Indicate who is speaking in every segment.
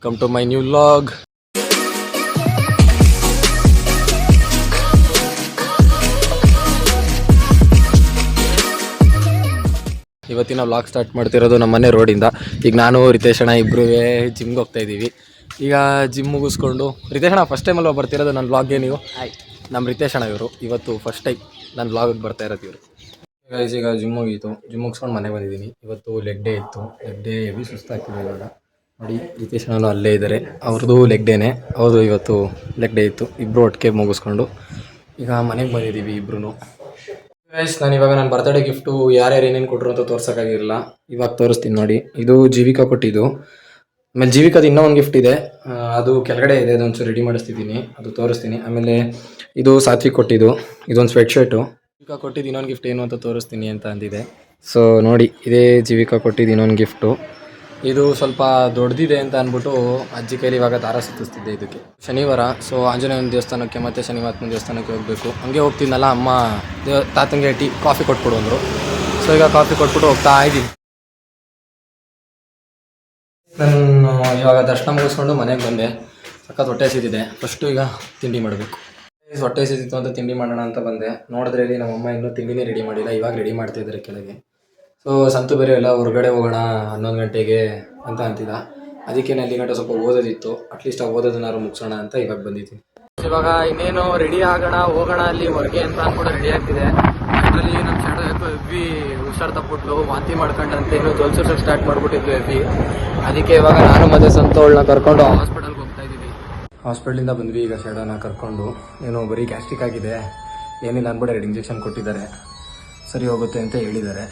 Speaker 1: Welcome to my new vlog. ಇವತ್ತಿನ vlog start ಮಾಡ್ತಿರೋದು ನಮ್ಮ ಮನೆ ರೋಡಿಂದ. ಈಗ ನಾನು ರಿತೇಶಣ್ಣ ಇಬ್ಬರೂ ಜಿಮ್ಗೆ ಹೋಗ್ತಾ ಇದ್ದೀವಿ. ಈಗ ಜಿಮ್ ಮುಗಿಸ್ಕೊಂಡು ರಿತೇಶಣ್ಣ ಫಸ್ಟ್ ಟೈಮಲ್ಲಿ ಬರ್ತಿರೋದು ನನ್ನ ವ್ಲಾಗ್ಗೆ ನೀವು. ನಮ್ಮ ರಿತೇಶಣ್ಣ ಇವರು ಇವತ್ತು ಫಸ್ಟ್ ಟೈಮ್ ನನ್ನ ವ್ಲಾಗಿಗೆ ಬರ್ತಾ ಇರೋದು ಇವರು. ಈಗ ಜಿಮ್ ಮುಗಿಸ್ಕೊಂಡು ಮನೆಗೆ ಬಂದಿದ್ದೀನಿ. ಇವತ್ತು ಲೆಗ್ ಡೇ ಇತ್ತು. ಲೆಗ್ ಡೇ ಹೆವಿ ಸುಸ್ತಾಗ್ತಿದೆ ಇವಾಗ. ನೋಡಿ ರಿತೇಶಣ್ಣನು ಅಲ್ಲೇ ಇದ್ದಾರೆ, ಅವ್ರದ್ದು ಲೆಗ್ ಡೇನೆ. ಹೌದು ಇವತ್ತು ಲೆಗ್ ಡೇ ಇತ್ತು. ಇಬ್ಬರು ಒಟ್ಟಿಗೆ ಮುಗಿಸ್ಕೊಂಡು ಈಗ ಮನೆಗೆ ಬಂದಿದ್ದೀವಿ ಇಬ್ರು. ಗೈಸ್ ನಾನು ಇವಾಗ ನನ್ನ ಬರ್ತ್ಡೇ ಗಿಫ್ಟು ಯಾರ್ಯಾರು ಏನೇನು ಕೊಟ್ಟರು ಅಂತ ತೋರ್ಸೋಕ್ಕಾಗಿರಲಿಲ್ಲ, ಇವಾಗ ತೋರಿಸ್ತೀನಿ ನೋಡಿ. ಇದು ಜೀವಿಕಾ ಕೊಟ್ಟಿದ್ದು. ಆಮೇಲೆ ಜೀವಿಕಾದ ಇನ್ನೂ ಒಂದು ಗಿಫ್ಟ್ ಇದೆ, ಅದು ಕೆಳಗಡೆ ಇದೆ, ಅದೊಂಚೂರು ರೆಡಿ ಮಾಡಿಸ್ತಿದ್ದೀನಿ, ಅದು ತೋರಿಸ್ತೀನಿ. ಆಮೇಲೆ ಇದು ಸಾತ್ವಿಕ್ ಕೊಟ್ಟಿದ್ದು, ಇದೊಂದು ಸ್ವೆಟ್ ಶರ್ಟು. ಜೀವಿಕಾ ಕೊಟ್ಟಿದ್ದು ಇನ್ನೊಂದು ಗಿಫ್ಟ್ ಏನು ಅಂತ ತೋರಿಸ್ತೀನಿ ಅಂತ ಅಂದಿದೆ. ಸೊ ನೋಡಿ ಇದೇ ಜೀವಿಕಾ ಕೊಟ್ಟಿದ್ದು ಇನ್ನೊಂದು ಗಿಫ್ಟು. ಇದು ಸ್ವಲ್ಪ ದೊಡ್ಡದಿದೆ ಅಂತ ಅಂದ್ಬಿಟ್ಟು ಅಜ್ಜಿ ಕೈಲಿ ಇವಾಗ ದಾರ ಸುತ್ತಿಸ್ತಿದ್ದೆ. ಇದಕ್ಕೆ ಶನಿವಾರ, ಸೊ ಆಂಜನೇಯನ ದೇವಸ್ಥಾನಕ್ಕೆ ಮತ್ತು ಶನಿವಾತ್ಮನ ದೇವಸ್ಥಾನಕ್ಕೆ ಹೋಗಬೇಕು. ಹಂಗೆ ಹೋಗ್ತಿದ್ನಲ್ಲ, ಅಮ್ಮ ತಾತಂಗೆ ಕಾಫಿ ಕೊಟ್ಬಿಡು ಅಂದರು. ಸೊ ಈಗ ಕಾಫಿ ಕೊಟ್ಬಿಟ್ಟು ಹೋಗ್ತಾ ಇದ್ದೀನಿ. ನಾನು ಇವಾಗ ದರ್ಶನ ಮುಗಿಸ್ಕೊಂಡು ಮನೆಗೆ ಬಂದೆ. ಸಖತ್ ಹೊಟ್ಟೆ ಹಸಿದಿದೆ. ಫಸ್ಟು ಈಗ ತಿಂಡಿ ಮಾಡಬೇಕು. ಹೊಟ್ಟೆ ಹಸಿದಿತ್ತು ಅಂತ ತಿಂಡಿ ಮಾಡೋಣ ಅಂತ ಬಂದೆ. ನೋಡಿದ್ರೆ ಇಲ್ಲಿ ನಮ್ಮಮ್ಮ ಇನ್ನೂ ತಿಂಡಿನೇ ರೆಡಿ ಮಾಡಿಲ್ಲ, ಇವಾಗ ರೆಡಿ ಮಾಡ್ತಾಯಿದ್ದಾರೆ ಕೆಳಗೆ. ಸೊ ಸಂತು ಬೇರೆ ಎಲ್ಲ ಹೊರಗಡೆ ಹೋಗೋಣ 11 ಗಂಟೆಗೆ ಅಂತ ಅಂತಿದ್ದ. ಅದಕ್ಕೆ ಅಲ್ಲಿ ಗಂಟೆ ಸ್ವಲ್ಪ ಓದೋದಿತ್ತು, ಅಟ್ಲೀಸ್ಟ್ ಆ ಓದೋದನ್ನಾರು ಮುಗಿಸೋಣ ಅಂತ ಇವಾಗ ಬಂದಿದ್ದೀನಿ. ಇವಾಗ ಇನ್ನೇನು ರೆಡಿ ಆಗೋಣ, ಹೋಗೋಣ ಅಲ್ಲಿ ಹೊರಗೆ ಅಂತ ಅಂದ್ಬಿಟ್ಟು ರೆಡಿ ಆಗ್ತಿದೆ. ಅದರಲ್ಲಿ ನಮ್ಮ ಶಾಡೋ ಯಾಕೋ ಹೆವಿ ಹುಷಾರು ತಪ್ಪಿಟ್ಟು ವಾಂತಿ ಮಾಡ್ಕೊಂಡಂತೆ ಇನ್ನೂ ಜೋಲ್ಸೋರ್ಸಕ್ಕೆ ಸ್ಟಾರ್ಟ್ ಮಾಡಿಬಿಟ್ಟಿದ್ವಿ ಹೆವಿ. ಅದಕ್ಕೆ ಇವಾಗ ನಾನು ಮತ್ತೆ ಸಂತೋಳನ್ನ ಕರ್ಕೊಂಡು ಹಾಸ್ಪಿಟಲ್ಗೆ ಹೋಗ್ತಾ ಇದ್ದೀವಿ. ಹಾಸ್ಪಿಟ್ಲಿಂದ ಬಂದ್ವಿ ಈಗ ಶಾಡೋನ ಕರ್ಕೊಂಡು. ಏನೋ ಬರೀ ಗ್ಯಾಸ್ಟ್ರಿಕ್ ಆಗಿದೆ, ಏನಿಲ್ಲ ಅಂದ್ಬಿಟ್ಟು 2 ಇಂಜೆಕ್ಷನ್ ಕೊಟ್ಟಿದ್ದಾರೆ, ಸರಿ ಹೋಗುತ್ತೆ ಅಂತ ಹೇಳಿದ್ದಾರೆ.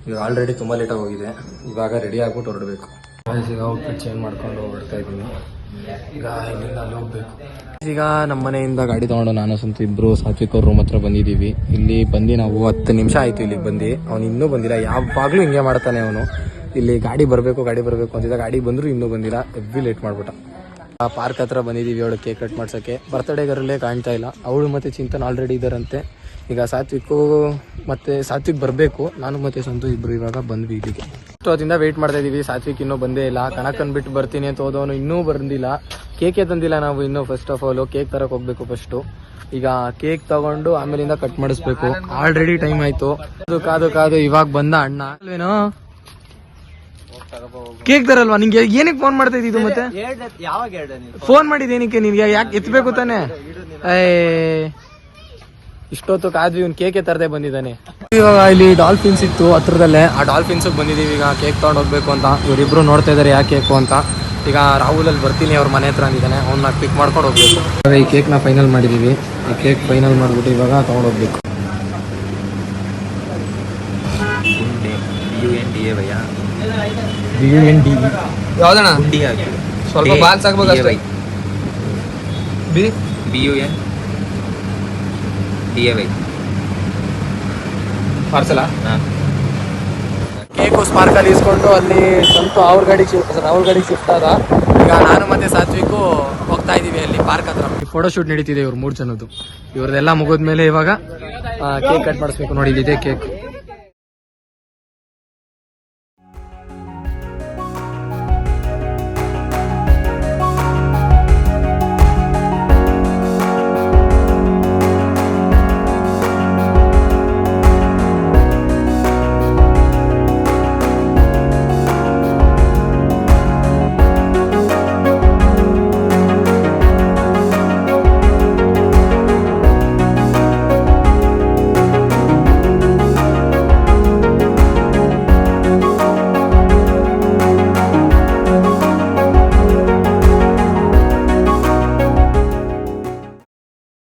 Speaker 1: ಈಗ ಆಲ್ರೆಡಿ ತುಂಬ ಲೇಟಾಗಿ ಹೋಗಿದೆ. ಇವಾಗ ರೆಡಿ ಆಗ್ಬಿಟ್ಟು ಹೊರಡಬೇಕು. ಈಗ ಔಟ್ಫಿಟ್ ಚೇಂಜ್ ಮಾಡ್ಕೊಂಡು ಹೊರಡ್ತಾ ಇದ್ದೀನಿ. ಈಗ ಇಲ್ಲಿಂದ ಅಲ್ಲಿ ಹೋಗ್ಬೇಕು. ಈಗ ನಮ್ಮ ಮನೆಯಿಂದ ಗಾಡಿ ತೊಗೊಂಡು ನಾನು ಸಂತು ಇಬ್ಬರು ಸಾತ್ವಿಕ್ ಅವ್ರ ರೂಮ್ ಹತ್ರ ಬಂದಿದ್ದೀವಿ. ಇಲ್ಲಿ ಬಂದು ನಾವು 10 ನಿಮಿಷ ಆಯಿತು ಇಲ್ಲಿಗೆ ಬಂದು. ಅವ್ನು ಇನ್ನೂ ಬಂದಿಲ್ಲ, ಯಾವಾಗಲೂ ಹಿಂಗೆ ಮಾಡ್ತಾನೆ ಅವನು. ಇಲ್ಲಿ ಗಾಡಿ ಬರಬೇಕು ಅಂತಿದ್ದ, ಗಾಡಿ ಬಂದರೂ ಇನ್ನೂ ಬಂದಿಲ್ಲ, ಹೆವಿ ಲೇಟ್ ಮಾಡಿಬಿಟ್ಟ. ಆ ಪಾರ್ಕ್ ಹತ್ರ ಬಂದಿದ್ದೀವಿ ಅವಳು ಕೇಕ್ ಕಟ್ ಮಾಡ್ಸೋಕ್ಕೆ. ಬರ್ತ್ಡೇ ಗರ್ಲೇ ಕಾಣ್ತಾ ಇಲ್ಲ. ಅವಳು ಮತ್ತು ಚಿಂತನ್ ಆಲ್ರೆಡಿ ಇದ್ದಾರಂತೆ. ಈಗ ಸಾತ್ವಿಕ್ ಬರಬೇಕು. ನಾನು ಮತ್ತು ಸಂತು ಇಬ್ಬರು ಇವಾಗ ಬಂದ್ವಿ ಇಲ್ಲಿಗೆ. ಅಷ್ಟೊತ್ತಿಂದ ವೆಯ್ಟ್ ಮಾಡ್ತಾ ಇದ್ದೀವಿ. ಸಾತ್ವಿಕ್ ಇನ್ನೂ ಬಂದೇ ಇಲ್ಲ. ಕನಕನ್ಬಿಟ್ಟು ಬರ್ತೀನಿ ಅಂತ ಹೋದವನು ಇನ್ನೂ ಬಂದಿಲ್ಲ. ಕೇಕೇ ತಂದಿಲ್ಲ ನಾವು ಇನ್ನೂ. ಫಸ್ಟ್ ಆಫ್ ಆಲು ಕೇಕ್ ತರಕ್ಕೆ ಹೋಗ್ಬೇಕು ಫಸ್ಟು. ಈಗ ಕೇಕ್ ತಗೊಂಡು ಆಮೇಲಿಂದ ಕಟ್ ಮಾಡಿಸ್ಬೇಕು. ಆಲ್ರೆಡಿ ಟೈಮ್ ಆಯಿತು. ಕಾದು ಇವಾಗ ಬಂದ ಅಣ್ಣ ಅಲ್ವೇನೋ. ಕೇಕ್ ತರಲ್ವಾ ನಿಂಗೆ? ಏನಕ್ಕೆ ಫೋನ್ ಮಾಡ್ತಾ ಇದ್ದಿದ್ದು? ಮತ್ತೆ ಫೋನ್ ಮಾಡಿದ ಏನಕ್ಕೆ ನಿನ್ಗೆ? ಯಾಕೆ ಎತ್ತಬೇಕು ತಾನೆ? ಇಷ್ಟೊತ್ತು ಕಾದ್ವಿ, ಇವ್ನು ಕೇಕೆ ತರದೆ ಬಂದಿದ್ದಾನೆ. ಇವಾಗ ಇಲ್ಲಿ ಡಾಲ್ಫಿನ್ಸ್ ಇತ್ತು ಹತ್ರದಲ್ಲೇ, ಆ ಡಾಲ್ಫಿನ್ಸಿಗೆ ಬಂದಿದ್ದೀವಿ. ಈಗ ಕೇಕ್ ತೊಗೊಂಡು ಹೋಗ್ಬೇಕು ಅಂತ ಇವರಿಬ್ರು ನೋಡ್ತಾ ಇದ್ದಾರೆ ಯಾಕೆ ಕೇಕು ಅಂತ. ಈಗ ರಾಹುಲಲ್ಲಿ ಬರ್ತೀನಿ ಅವ್ರ ಮನೆ ಹತ್ರ ಅಂದಿದ್ದಾನೆ, ಅವ್ನ ಪಿಕ್ ಮಾಡ್ಕೊಂಡು ಹೋಗ್ಬೇಕು. ಇವಾಗ ಈ ಕೇಕ್ನ ಫೈನಲ್ ಮಾಡಿದ್ದೀವಿ. ಈ ಕೇಕ್ ಫೈನಲ್ ಮಾಡಿಬಿಟ್ಟು ಇವಾಗ ತೊಗೊಂಡು ಹೋಗ್ಬೇಕು. ಯಾವ್ದಣ್ಣ? ಸ್ವಲ್ಪ ಬಾಲ್ಸ್ ಆಗ್ಬೇಕು. ಪಾರ್ಸಲ ಕೇಕು ಸ್ಪಾರ್ಕಲ್ಲಿ ಇಸ್ಕೊಂಡು ಅಲ್ಲಿ ಸಂತು ಅವ್ರ ಗಾಡಿಗೆ ಶಿಫ್ಟ್ ಆದ. ಈಗ ನಾನು ಮತ್ತೆ ಸಾತ್ವಿಕು ಹೋಗ್ತಾ ಇದೀವಿ ಅಲ್ಲಿ ಪಾರ್ಕ್ ಹತ್ರ. ಫೋಟೋ ಶೂಟ್ ನಡೀತಿದೆ ಇವ್ರು 3 ಜನದ್ದು. ಇವ್ರದೆಲ್ಲ ಮುಗಿದ್ಮೇಲೆ ಇವಾಗ ಕೇಕ್ ಕಟ್ ಮಾಡಿಸ್ಬೇಕು. ನೋಡಿ ಇಲ್ಲಿದೆ ಕೇಕ್.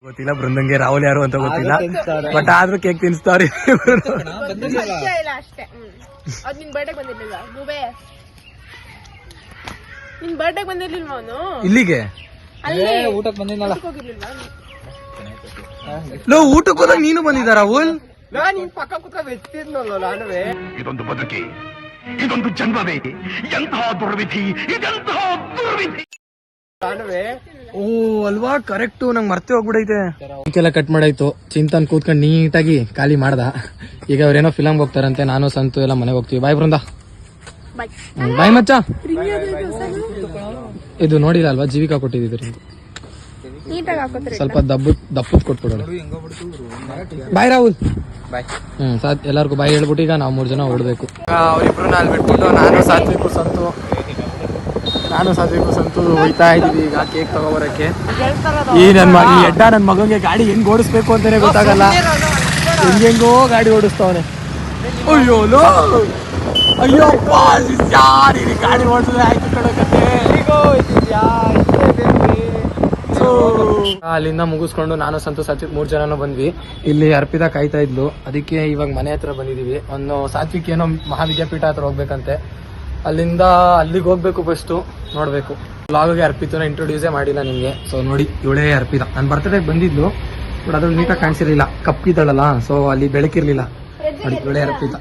Speaker 1: ಗೊತ್ತಿಲ್ಲ ಬೃಂದಂಗೆ ರಾಹುಲ್ ಯಾರು ಅಂತ ಗೊತ್ತಿಲ್ಲ, ಬಟ್ ಆದ್ರೂ ಕೇಕ್ ತಿನ್ಸ್ತಾವ್ರಿ. ಇಲ್ಲಿಗೆ ಊಟಕ್ಕೆ ಬಂದಿಲ್ಲ, ಊಟಕ್ಕೆ ಹೋದಾಗ ನೀನು ಬಂದಿದ್ದ ರಾಹುಲ್? ಪಕ್ಕ ಇದೊಂದು ಬದುಕಿ, ಇದೊಂದು ಜನ್ಮವೇ, ಎಂತಹ ದುರ್ವಿಧಿ, ಇದೆಂತಹ ದುರ್ವಿಧಿ. ಓ ಅಲ್ವಾ, ಕರೆಕ್ಟು, ನಂಗೆ ಮರ್ತೆ ಹೋಗ್ಬಿಡೈತೆ. ಕೇಕೆಲ್ಲ ಕಟ್ ಮಾಡಾಯ್ತು. ಚಿಂತನ್ ಕೂತ್ಕೊಂಡು ನೀಟಾಗಿ ಖಾಲಿ ಮಾಡ್ದ. ಈಗ ಅವ್ರೇನೋ ಫಿಲಮ್ಗೆ ಹೋಗ್ತಾರಂತೆ. ನಾನು ಸಂತು ಎಲ್ಲ ಮನೆಗೆ ಹೋಗ್ತೀವಿ. ಬಾಯ್ ಬೃಂದ. ಬಾಯ್ ಮಚ್ಚ. ಇದು ನೋಡಿಲ್ಲ ಅಲ್ವಾ, ಜೀವಿಕಾ ಕೊಟ್ಟಿದ್ದೀರಿ. ಸ್ವಲ್ಪ ದಪ್ಪದ್ ಕೊಟ್ಬಿಡೋಣ. ಬಾಯ್ ರಾಹುಲ್. ಬಾಯ್. ಸಾತ್ ಎಲ್ಲರಿಗೂ ಬಾಯ್ ಹೇಳ್ಬಿಟ್ಟು ಈಗ ನಾವು 3 ಜನ ಹೊಡ್ಬೇಕು. ಅವ್ರಿಬ್ರು ಅಲ್ಲಿ ಬಿಟ್ಬಿಟ್ಟು ನಾನು ಸಾತ್ವಿಕು ಸಂತು ಹೋಯ್ತಾ ಇದೀವಿ ಈಗ ಕೇಕ್ ತಗೋಬರಕ್ಕೆ. ಈ ಎಡ್ಡ ನನ್ನ ಮಗನಿಗೆ ಗಾಡಿ ಹೆಂಗ್ ಓಡಿಸ್ಬೇಕು ಅಂತಾನೆ ಗೊತ್ತಾಗಲ್ಲ. ಹೆಂಗೆಂಗೋ ಗಾಡಿ ಓಡಿಸ್ತಾವನೆ. ಅಯ್ಯಪ್ಪ ಗಾಡಿ ಓಡಿಸಿದ್ರೆ ಆಯ್ತು ಕಡಕತ್ತೆ. ಅಲ್ಲಿಂದ ಮುಗಿಸ್ಕೊಂಡು ನಾನು ಸಂತು ಸಾತ್ವಿಕ್ 3 ಜನನು ಬಂದ್ವಿ. ಇಲ್ಲಿ ಅರ್ಪಿತಾ ಕಾಯ್ತಾ ಇದ್ಲು, ಅದಕ್ಕೆ ಇವಾಗ ಮನೆ ಹತ್ರ ಬಂದಿದೀವಿ. ಒಂದು ಸಾತ್ವಿಕ್ ಏನೋ ಮಹಾವಿದ್ಯಾಪೀಠ ಹತ್ರ ಹೋಗ್ಬೇಕಂತೆ, ಅಲ್ಲಿಗೆ ಹೋಗ್ಬೇಕು. ಫಸ್ಟು ನೋಡ್ಬೇಕು. ಬ್ಲಾಗ್ಗೆ ಅರ್ಪಿತನ ಇಂಟ್ರೊಡ್ಯೂಸೇ ಮಾಡಿಲ್ಲ ನಿಮ್ಗೆ. ಸೊ ನೋಡಿ, ಇವಳೇ ಅರ್ಪಿತಾ. ನನ್ನ ಬರ್ತಡೇಗೆ ಬಂದಿದ್ಲು, ಬಟ್ ಅದ್ರಲ್ಲಿ ನೀಟಾಗಿ ಕಾಣಿಸಿರ್ಲಿಲ್ಲ, ಕಪ್ಪಿದ್ದಾಳಲ್ಲ, ಸೊ ಅಲ್ಲಿ ಬೆಳಕಿರ್ಲಿಲ್ಲ. ನೋಡಿ, ಇವಳೇ ಅರ್ಪಿತಾ.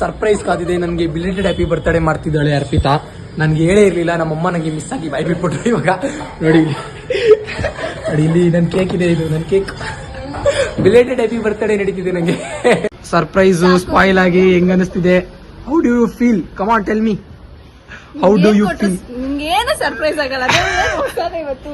Speaker 1: ಸರ್ಪ್ರೈಸ್ ಕಾದಿದೆ ನನಗೆ. ಬಿಲೇಟೆಡ್ ಹ್ಯಾಪಿ ಬರ್ತ್ಡೇ ಮಾಡ್ತಿದ್ದಾಳೆ ಅರ್ಪಿತಾ. ನನ್ಗೆ ಹೇಳೇ ಇರ್ಲಿಲ್ಲ, ನಮ್ಮಮ್ಮ ನನಗೆ ಮಿಸ್ ಆಗಿ ಬಾಯ್ ಬಿಟ್ಬಿಟ್ರು. ಇವಾಗ ನೋಡಿ ಇಲ್ಲಿ ನನ್ನ ಕೇಕ್ ಇದೆ, ಇದು ನನ್ನ ಕೇಕ್. ಬಿಲೇಟೆಡ್ ಹ್ಯಾಪಿ ಬರ್ತ್ಡೇ ನಡೀತಿದೆ ನನಗೆ. ಸರ್ಪ್ರೈಸ್ ಸ್ಪಾಯಿಲ್ ಆಗಿ ಹೆಂಗ್ ಅನಿಸ್ತಿದೆ? How do you feel? Come on tell me, how do you feel?
Speaker 2: ನಿಂಗೆ ಏನು ಸರ್ಪ್ರೈಸ್ ಆಗಲ್ಲ, ಅದೇ ಇವತ್ತು.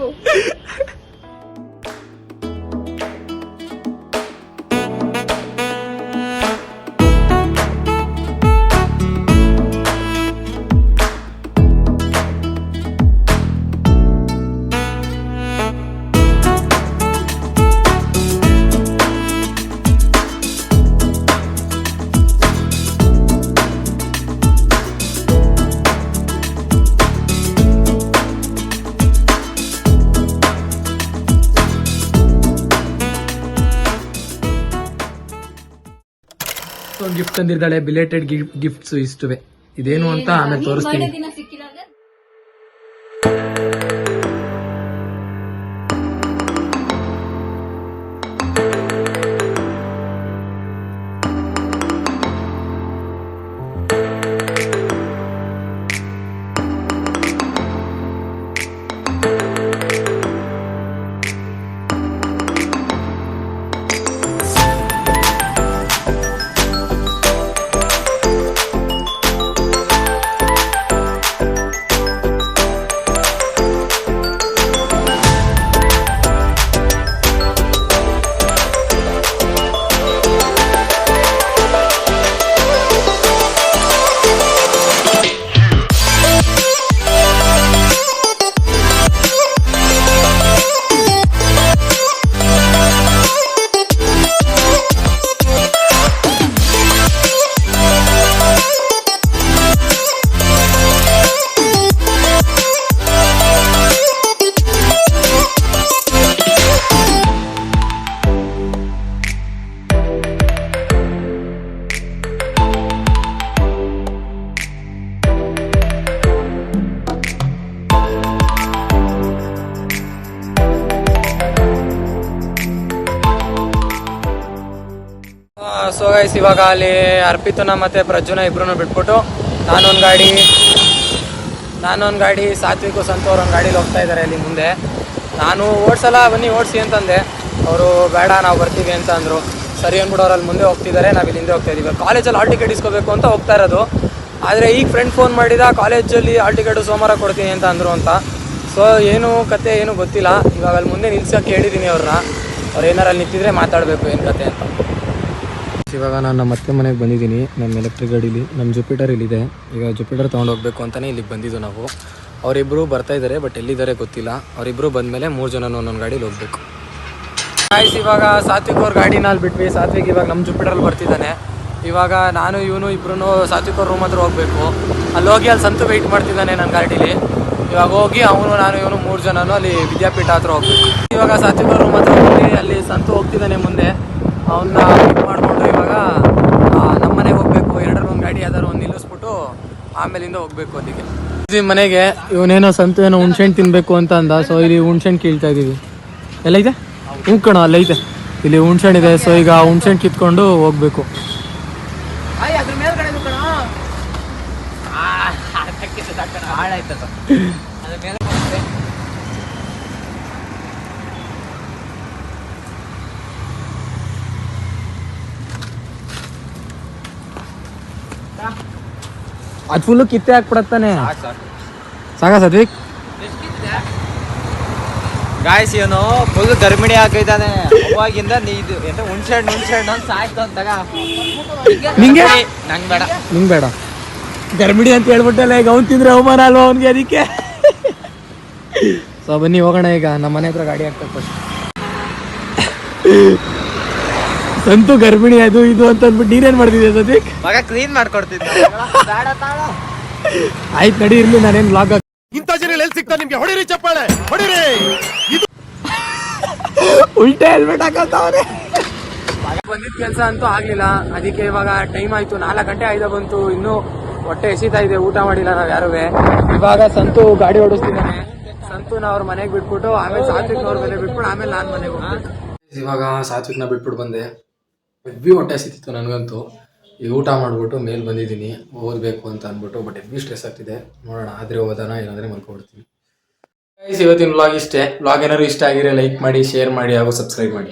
Speaker 1: ಗಿಫ್ಟ್ ತಂದಿದ್ದಾಳೆ, ಬಿಲೇಟೆಡ್ ಗಿಫ್ಟ್ಸ್ ಇಷ್ಟುವೆ. ಇದೇನು ಅಂತ ಆಮೇಲೆ ತೋರಿಸ್ತೀನಿ. ಸೊ ಗೈಸ್, ಇವಾಗ ಅಲ್ಲಿ ಅರ್ಪಿತನ ಮತ್ತು ಪ್ರಜ್ವನ ಇಬ್ಬರನ್ನು ಬಿಟ್ಬಿಟ್ಟು ನಾನೊಂದು ಗಾಡಿ ಸಾತ್ವಿಕು ಸಂತು ಅವ್ರೊಂದು ಗಾಡೀಲಿ ಹೋಗ್ತಾ ಇದ್ದಾರೆ ಅಲ್ಲಿ ಮುಂದೆ. ನಾನು ಓಡಿಸಲ್ಲ, ಬನ್ನಿ ಓಡಿಸಿ ಅಂತಂದೆ. ಅವರು ಬೇಡ ನಾವು ಬರ್ತೀವಿ ಅಂತ ಅಂದರು. ಸರಿ ಅಂದ್ಬಿಟ್ಟು ಅವ್ರು ಅಲ್ಲಿ ಮುಂದೆ ಹೋಗ್ತಿದ್ದಾರೆ, ನಾವು ಇಲ್ಲಿ ಹಿಂದೆ ಹೋಗ್ತಾ ಇದ್ದೀವಿ. ಕಾಲೇಜಲ್ಲಿ ಹಾಲ್ ಟಿಕೆಟ್ ಇಸ್ಕೋಬೇಕು ಅಂತ ಹೋಗ್ತಾ ಇರೋದು. ಆದರೆ ಈಗ ಫ್ರೆಂಡ್ ಫೋನ್ ಮಾಡಿದ, ಕಾಲೇಜಲ್ಲಿ ಹಾಲ್ ಟಿಕೆಟು ಸೋಮವಾರ ಕೊಡ್ತೀನಿ ಅಂತ ಅಂದರು ಅಂತ. ಸೊ ಏನು ಕತೆ ಏನು ಗೊತ್ತಿಲ್ಲ. ಇವಾಗ ಅಲ್ಲಿ ಮುಂದೆ ನಿಲ್ಸೋಕ್ಕೆ ಹೇಳಿದ್ದೀನಿ ಅವ್ರನ್ನ. ಅವ್ರು ಏನಾರು ಅಲ್ಲಿ ನಿಂತಿದ್ರೆ ಮಾತಾಡಬೇಕು ಏನು ಕತೆ ಅಂತ. ಇವಾಗ ನಾನು ನಮ್ಮ ಅತ್ತೆ ಮನೆಗೆ ಬಂದಿದ್ದೀನಿ, ನಮ್ಮ ಎಲೆಕ್ಟ್ರಿಕ್ ಗಾಡೀಲಿ. ನಮ್ಮ ಜುಪಿಟರ್ ಇಲ್ಲಿದೆ. ಈಗ ಜುಪಿಟರ್ ತೊಗೊಂಡು ಹೋಗ್ಬೇಕು ಅಂತಲೇ ಇಲ್ಲಿಗೆ ಬಂದಿದ್ದು ನಾವು. ಅವರಿಬ್ಬರು ಬರ್ತಾ ಇದ್ದಾರೆ, ಬಟ್ ಎಲ್ಲಿದ್ದಾರೆ ಗೊತ್ತಿಲ್ಲ. ಅವರಿಬ್ಬರು ಬಂದಮೇಲೆ 3 ಜನ ಒಂದೊಂದು ಗಾಡೀಲಿ ಹೋಗ್ಬೇಕು. ಆಯ್ತು, ಇವಾಗ ಸಾತ್ವಿಕ್ ಅವ್ರ ಗಾಡಿನ ಅಲ್ಲಿ ಬಿಟ್ವಿ. ಸಾತ್ವಿಕ್ ಇವಾಗ ನಮ್ಮ ಜುಪಿಟರಲ್ಲಿ ಬರ್ತಿದ್ದಾನೆ. ಇವಾಗ ನಾನು ಇವನು ಇಬ್ಬರು ಸಾತ್ವಿಕ್ ಅವ್ರ ರೂಮ್ ಹತ್ರ ಹೋಗಬೇಕು. ಅಲ್ಲಿ ಹೋಗಿ ಅಲ್ಲಿ ಸಂತು ವೆಯ್ಟ್ ಮಾಡ್ತಿದ್ದಾನೆ ನನ್ನ ಗಾಡೀಲಿ. ಇವಾಗ ಹೋಗಿ ನಾನು ಇವನು 3 ಜನನು ಅಲ್ಲಿ ವಿದ್ಯಾಪೀಠ ಹತ್ರ ಹೋಗ್ಬೇಕು. ಇವಾಗ ಸಾತ್ವಿಕ್ ಅವ್ರ ರೂಮ್ ಹತ್ರ ಹೋಗಿ ಅಲ್ಲಿ ಸಂತು ಹೋಗ್ತಿದ್ದಾನೆ ಮುಂದೆ. ಅವನ್ನ ಪಿಕ್ ಮಾಡಿಕೊಂಡು ಇವಾಗ ನಮ್ಮ ಮನೆಗೆ ಹೋಗ್ಬೇಕು. 2 ಗಾಡಿ ಯಾವ್ದಾರು ಒಂದು ನಿಲ್ಲಿಸ್ಬಿಟ್ಟು ಆಮೇಲಿಂದ ಹೋಗ್ಬೇಕು ಅಲ್ಲಿಗೆ ಮನೆಗೆ. ಇವನೇನೋ ಸಂತು ಏನೋ ಹುಣ್ಸೆಣ್ಣು ತಿನ್ಬೇಕು ಅಂತ ಅಂದ. ಸೊ ಇಲ್ಲಿ ಹುಣ್ಸೆಣ್ಣು ಕೀಳ್ತಾ ಇದೀವಿ. ಎಲ್ಲೈತೆ? ಹ್ಞೂ ಕಣ, ಅಲ್ಲೈತೆ. ಇಲ್ಲಿ ಹುಣ್ಸೆಣ್ಣಿದೆ. ಸೊ ಈಗ ಹುಣ್ಸೆಣ್ಣು ಕಿತ್ಕೊಂಡು ಹೋಗ್ಬೇಕು. ಅದು ಫುಲ್ಲು ಕಿತ್ತೆ ಹಾಕ್ಬಿಡತ್ತಾನೆ. ಸಾಕ ಸದ್ವಿಕ್?
Speaker 3: ಗಾಯ್ಸ್ ಇವನು ಫುಲ್ ಗರ್ಭಿಣಿ ಹಾಕಿದ್ದಾನೆ ಅವಾಗಿಂದ ಇದು ಎಂತ ಹುಣ್ಸೆ ಹಣ್ಣು ಅಂತ ಸಾಯ್ತು ಅಂತಾಗ
Speaker 1: ನಿಂಗೆ
Speaker 3: ನಂಗೆ ಬೇಡ.
Speaker 1: ನಿಂಗೆ ಬೇಡ ಗರ್ಭಿಣಿ ಅಂತ ಹೇಳ್ಬಿಟ್ಟಲ್ಲ, ಈಗ ಅವ್ನು ತಿಂದ್ರೆ ಅವಮಾನ ಅಲ್ವಾ ಅವನಿಗೆ, ಅದಕ್ಕೆ. ಸೊ ಬನ್ನಿ ಹೋಗೋಣ ಈಗ, ನಮ್ಮ ಮನೆ ಹತ್ರ ಗಾಡಿ ಹಾಕ್ಬೇಕು ಫಸ್ಟ್. ಸಂತು ಗರ್ಭಿಣಿ ಅದು ಇದು ಅಂತ ಅಂದ್ಬಿಟ್ಟು ನೀನೇನ್ ಮಾಡ್ತಿದ್ದೆ ಸದ್ವಿಕ್?
Speaker 3: ಮಗ ಕ್ಲೀನ್ ಮಾಡ್ಕೊಡ್ತಿದ್ದ.
Speaker 1: ಆಯ್ತು ನಡಿ, ಇರ್ಲಿ ನಾನೇನು ಬ್ಲಾಗ್
Speaker 4: ಇಂಥ ಜನ ಎಲ್ಲಿ ಸಿಗ್ತಾ ನಿಮ್ಗೆ? ಹೊಡಿರಿ ಚಪ್ಪಾಳೆ ಹೊಡಿರಿ.
Speaker 1: ಉಲ್ಟೆ ಹೆಲ್ಮೆಟ್ ಹಾಕತ್ತವ್ರೆ. ಬಂದಿದ್ದ ಕೆಲಸ ಅಂತೂ ಆಗ್ಲಿಲ್ಲ, ಅದಕ್ಕೆ ಇವಾಗ ಟೈಮ್ ಆಯ್ತು, 4 ಗಂಟೆ ಆಯ್ತಾ ಬಂತು. ಇನ್ನೂ ಹೊಟ್ಟೆ ಎಸಿತಾ ಇದೆ, ಊಟ ಮಾಡಿಲ್ಲ ನಾವ್ ಯಾರುವೆ. ಇವಾಗ ಸಂತು ಗಾಡಿ ಓಡಿಸ್ತಿದ್ದಾನೆ. ಸಂತೂನ ಅವ್ರ ಮನೆಗೆ ಬಿಟ್ಬಿಟ್ಟು ಆಮೇಲೆ ಸಾತ್ವಿಕ್ನವ್ರ ಮನೆ ಬಿಟ್ಬಿಟ್ಟು ಆಮೇಲೆ ನಾನು ಮನೆಗೆ ಹೋಗ್ಬೇಕು. ಇವಾಗ ಸಾತ್ವಿಕ್ನ ಬಿಟ್ಬಿಟ್ಟು ಬಂದೆ. ಹೆವಿ ಹೊಟ್ಟೆ ಸಿಕ್ತಿತ್ತು ನನಗಂತೂ. ಈಗ ಊಟ ಮಾಡ್ಬಿಟ್ಟು ಮೇಲ್ ಬಂದಿದ್ದೀನಿ ಓದಬೇಕು ಅಂತ ಅಂದ್ಬಿಟ್ಟು. ಬಟ್ ಹೆವಿ ಸ್ಟ್ರೆಸ್ ಆಗ್ತಿದೆ, ನೋಡೋಣ ಆದರೆ ಓದೋಣ, ಇಲ್ಲಾಂದರೆ ಮಲ್ಕೊಬಿಡ್ತೀನಿ. ಇವತ್ತಿನ ವ್ಲಾಗ್ ಇಷ್ಟೇ. ವ್ಲಾಗ್ ಏನಾದ್ರು ಇಷ್ಟ ಆಗಿದ್ರೆ ಲೈಕ್ ಮಾಡಿ, ಶೇರ್ ಮಾಡಿ ಹಾಗೂ ಸಬ್ಸ್ಕ್ರೈಬ್ ಮಾಡಿ.